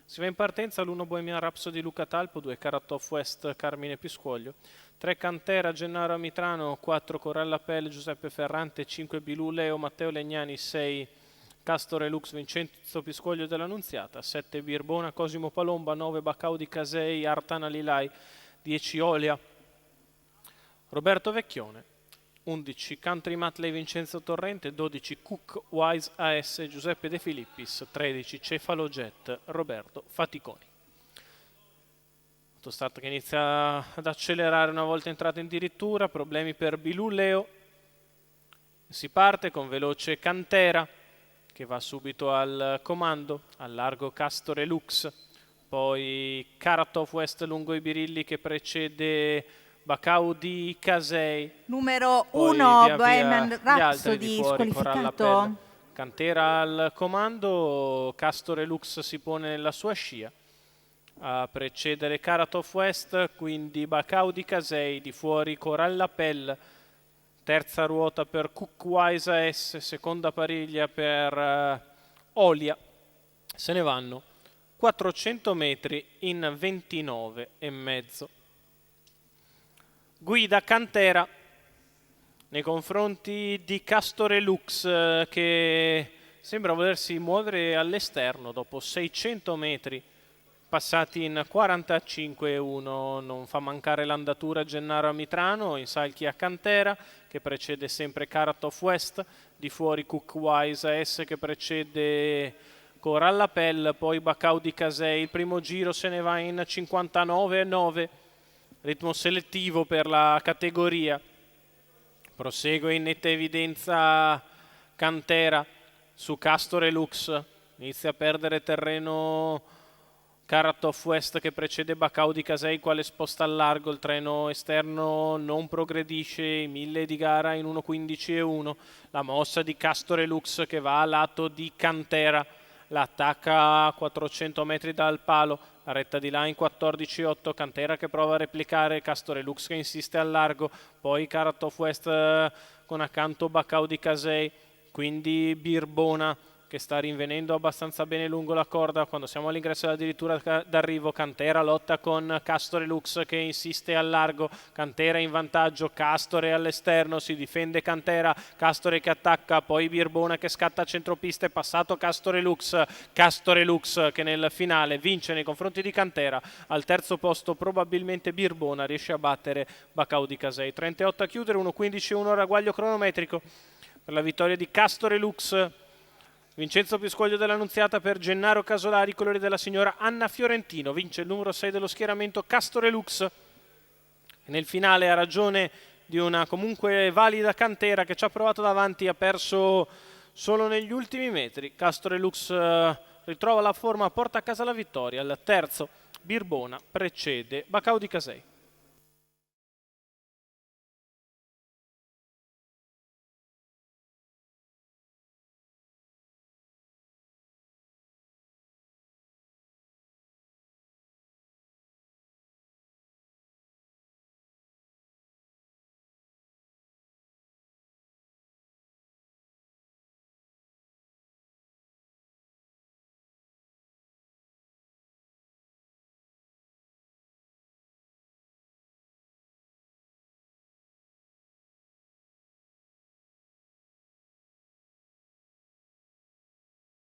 Si va in partenza l'1 Bohemian Rhapsody Luca Talpo, 2 Carrot of West Carmine Piscuoglio, 3 Cantera Gennaro Amitrano, 4 Corella Pelle Giuseppe Ferrante, 5 Bilù Leo Matteo Legnani, 6 Castore Lux Vincenzo Piscoglio dell'Annunziata, 7 Birbona Cosimo Palomba, 9 Bacau di Casei Artana Lilai, 10 Olia Roberto Vecchione, 11 Country Matley Vincenzo Torrente, 12 Cook Wise AS Giuseppe De Filippis, 13 Cefalojet Roberto Faticoni. Autostart che inizia ad accelerare una volta entrato in dirittura, problemi per Bilù Leo, si parte con veloce Cantera che va subito al comando, al largo Castore Lux, poi Carrot of West lungo i birilli che precede Bacau di Casei, numero poi 1 via Bohemian via gli altri di Rhapsody fuori, Coralla Pelle, squalificato. Cantera al comando, Castore Lux si pone nella sua scia a precedere Carrot of West, quindi Bacau di Casei, di fuori Coralla Pelle, terza ruota per Cookwise AS, seconda pariglia per Olia, se ne vanno 400 metri in 29 e mezzo. Guida Cantera nei confronti di Castore Lux che sembra volersi muovere all'esterno dopo 600 metri passati in 45,1. Non fa mancare l'andatura Gennaro Amitrano, in salchi a Cantera che precede sempre Carrot of West, di fuori Cookwise AS che precede Coralla Pelle, poi Bacau di Casei. Il primo giro se ne va in 59,9, ritmo selettivo per la categoria. Prosegue in netta evidenza Cantera su Castore Lux, inizia a perdere terreno Carrot of West che precede Bacau di Casei, quale sposta al largo, il treno esterno non progredisce, i 1000 di gara in 1.15,1, la mossa di Castore Lux che va a lato di Cantera, l'attacca a 400 metri dal palo, la retta di là in 14,8, Cantera che prova a replicare, Castore Lux che insiste al largo, poi Carrot of West con accanto Bacau di Casei, quindi Birbona che sta rinvenendo abbastanza bene lungo la corda. Quando siamo all'ingresso addirittura d'arrivo, Cantera lotta con Castore Lux che insiste al largo, Cantera in vantaggio, Castore all'esterno, si difende Cantera, Castore che attacca, poi Birbona che scatta a centropista, è passato Castore Lux che nel finale vince nei confronti di Cantera, al terzo posto probabilmente Birbona riesce a battere Bacau di Casei. 38 a chiudere, 1.15,1 ragguaglio cronometrico per la vittoria di Castore Lux. Vincenzo Piscoglio dell'Annunziata per Gennaro Casolari, colori della signora Anna Fiorentino, vince il numero 6 dello schieramento Castore Lux. Nel finale, a ragione di una comunque valida Cantera che ci ha provato davanti, ha perso solo negli ultimi metri. Castore Lux ritrova la forma, porta a casa la vittoria. Al terzo Birbona precede Bacau di Casei.